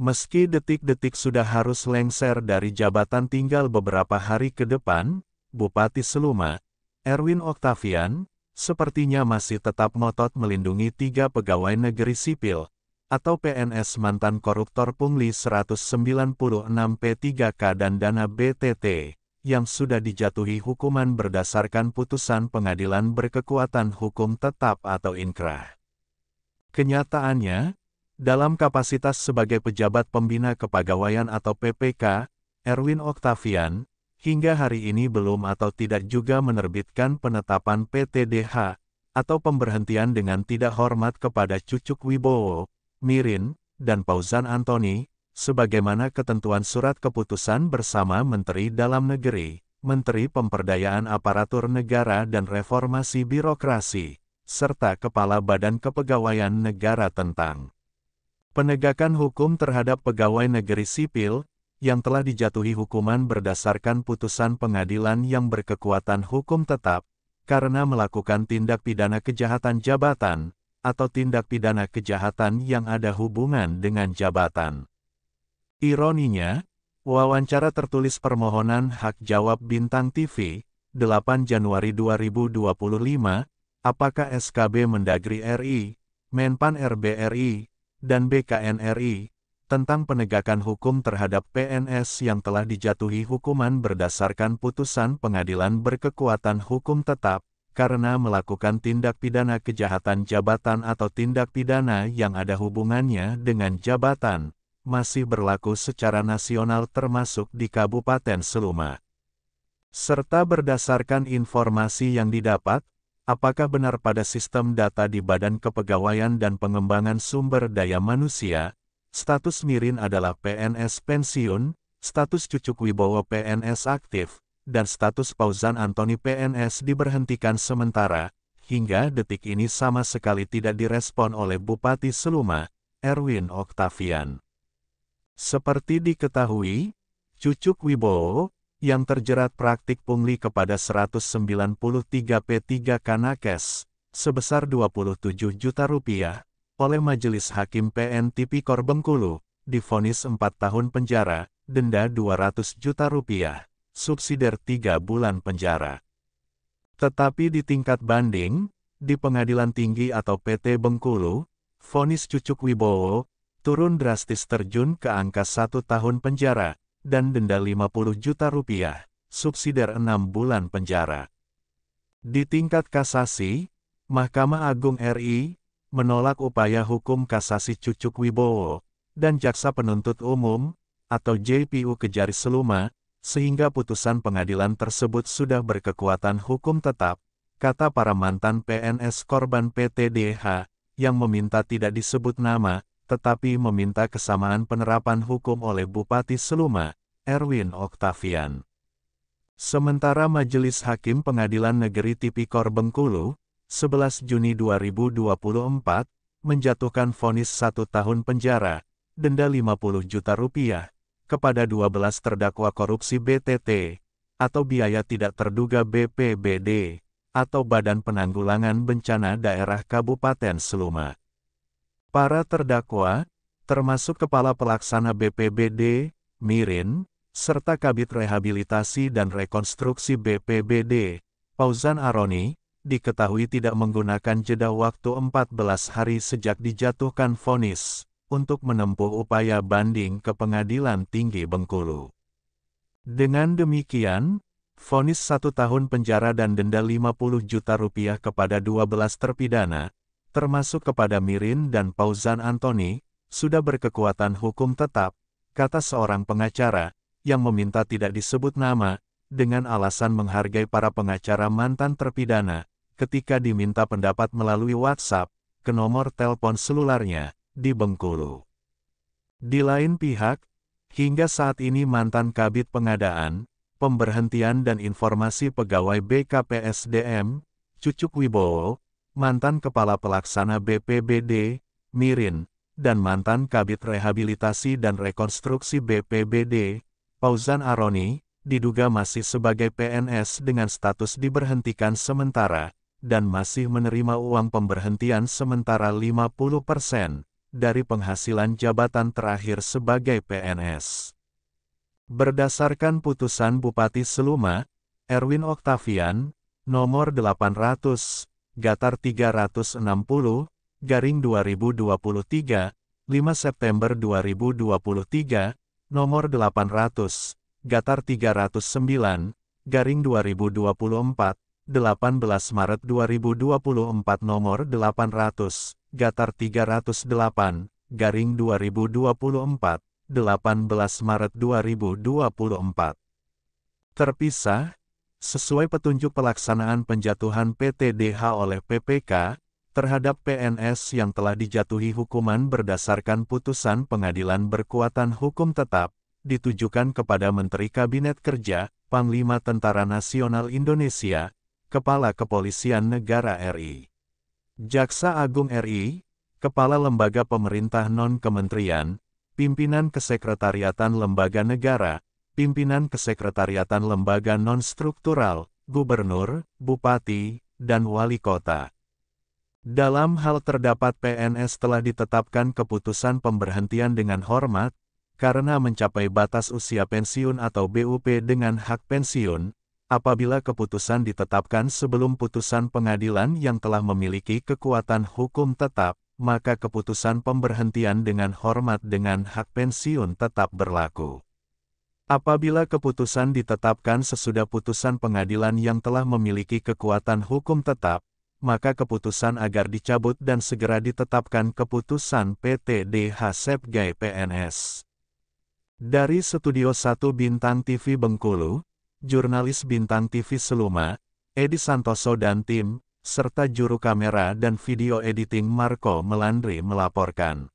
Meski detik-detik sudah harus lengser dari jabatan tinggal beberapa hari ke depan, Bupati Seluma, Erwin Oktavian, sepertinya masih tetap ngotot melindungi 3 pegawai negeri sipil, atau PNS mantan koruptor pungli 196 P3K dan dana BTT, yang sudah dijatuhi hukuman berdasarkan putusan pengadilan berkekuatan hukum tetap atau inkrah. Kenyataannya, dalam kapasitas sebagai pejabat pembina kepegawaian atau PPK, Erwin Oktavian, hingga hari ini belum atau tidak juga menerbitkan penetapan PTDH, atau pemberhentian dengan tidak hormat kepada Cucuk Wibowo, Mirin, dan Fauzan Antoni, sebagaimana ketentuan surat keputusan bersama Menteri Dalam Negeri, Menteri Pemberdayaan Aparatur Negara dan Reformasi Birokrasi, serta Kepala Badan Kepegawaian Negara tentang penegakan hukum terhadap pegawai negeri sipil, yang telah dijatuhi hukuman berdasarkan putusan pengadilan yang berkekuatan hukum tetap, karena melakukan tindak pidana kejahatan jabatan, atau tindak pidana kejahatan yang ada hubungan dengan jabatan. Ironinya, wawancara tertulis permohonan hak jawab Bintang TV, 8 Januari 2025, apakah SKB Mendagri RI, Menpan RB RI, dan BKN RI, tentang penegakan hukum terhadap PNS yang telah dijatuhi hukuman berdasarkan putusan pengadilan berkekuatan hukum tetap, karena melakukan tindak pidana kejahatan jabatan atau tindak pidana yang ada hubungannya dengan jabatan, masih berlaku secara nasional termasuk di Kabupaten Seluma. Serta berdasarkan informasi yang didapat, apakah benar pada sistem data di Badan Kepegawaian dan Pengembangan Sumber Daya Manusia, status Mirin adalah PNS pensiun, status Cucuk Wibowo PNS aktif, dan status Fauzan Antoni PNS diberhentikan sementara, hingga detik ini sama sekali tidak direspon oleh Bupati Seluma, Erwin Oktavian. Seperti diketahui, Cucuk Wibowo, yang terjerat praktik pungli kepada 193 P3K nakes, sebesar Rp27 juta, oleh Majelis Hakim PN Tipikor Bengkulu, divonis 4 tahun penjara, denda Rp200 juta, subsidiar 3 bulan penjara. Tetapi di tingkat banding, di Pengadilan Tinggi atau PT Bengkulu, vonis Cucuk Wibowo turun drastis terjun ke angka 1 tahun penjara, dan denda Rp50 juta, subsidiar 6 bulan penjara. Di tingkat kasasi, Mahkamah Agung RI, menolak upaya hukum kasasi Cucuk Wibowo, dan Jaksa Penuntut Umum, atau JPU Kejari Seluma, sehingga putusan pengadilan tersebut sudah berkekuatan hukum tetap, kata para mantan PNS korban PTDH, yang meminta tidak disebut nama, tetapi meminta kesamaan penerapan hukum oleh Bupati Seluma, Erwin Oktavian. Sementara Majelis Hakim Pengadilan Negeri Tipikor Bengkulu, 11 Juni 2024, menjatuhkan vonis 1 tahun penjara, denda Rp50 juta, kepada 12 terdakwa korupsi BTT, atau biaya tidak terduga BPBD, atau Badan Penanggulangan Bencana Daerah Kabupaten Seluma. Para terdakwa, termasuk Kepala Pelaksana BPBD, Mirin, serta Kabid Rehabilitasi dan Rekonstruksi BPBD, Fauzan Aroni, diketahui tidak menggunakan jeda waktu 14 hari sejak dijatuhkan vonis, untuk menempuh upaya banding ke Pengadilan Tinggi Bengkulu. Dengan demikian, vonis 1 tahun penjara dan denda Rp50 juta kepada 12 terpidana, termasuk kepada Mirin dan Fauzan Antoni, sudah berkekuatan hukum tetap, kata seorang pengacara, yang meminta tidak disebut nama, dengan alasan menghargai para pengacara mantan terpidana, ketika diminta pendapat melalui WhatsApp, ke nomor telepon selularnya, di Bengkulu. Di lain pihak, hingga saat ini mantan Kabid Pengadaan, Pemberhentian dan Informasi Pegawai BKPSDM, Cucuk Wibowo, mantan Kepala Pelaksana BPBD, Mirin, dan mantan Kabid Rehabilitasi dan Rekonstruksi BPBD, Fauzan Aroni, diduga masih sebagai PNS dengan status diberhentikan sementara, dan masih menerima uang pemberhentian sementara 50%, dari penghasilan jabatan terakhir sebagai PNS. Berdasarkan putusan Bupati Seluma, Erwin Oktavian, nomor 800/360/2023, 5 September 2023, nomor 800/309/2024, 18 Maret 2024 nomor 800/308/2024, 18 Maret 2024. Terpisah, sesuai petunjuk pelaksanaan penjatuhan PTDH oleh PPK, terhadap PNS yang telah dijatuhi hukuman berdasarkan putusan pengadilan berkuatan hukum tetap, ditujukan kepada Menteri Kabinet Kerja, Panglima Tentara Nasional Indonesia, Kepala Kepolisian Negara RI, Jaksa Agung RI, Kepala Lembaga Pemerintah Non-Kementerian, Pimpinan Kesekretariatan Lembaga Negara, Pimpinan Kesekretariatan Lembaga Non-Struktural, Gubernur, Bupati, dan Wali Kota. Dalam hal terdapat PNS telah ditetapkan keputusan pemberhentian dengan hormat, karena mencapai batas usia pensiun atau BUP dengan hak pensiun, apabila keputusan ditetapkan sebelum putusan pengadilan yang telah memiliki kekuatan hukum tetap, maka keputusan pemberhentian dengan hormat dengan hak pensiun tetap berlaku. Apabila keputusan ditetapkan sesudah putusan pengadilan yang telah memiliki kekuatan hukum tetap, maka keputusan agar dicabut dan segera ditetapkan keputusan PTDH sebagai PNS. Dari Studio 1 Bintang TV Bengkulu, jurnalis Bintang TV Seluma, Edi Santoso dan tim, serta juru kamera dan video editing Marco Melandri melaporkan.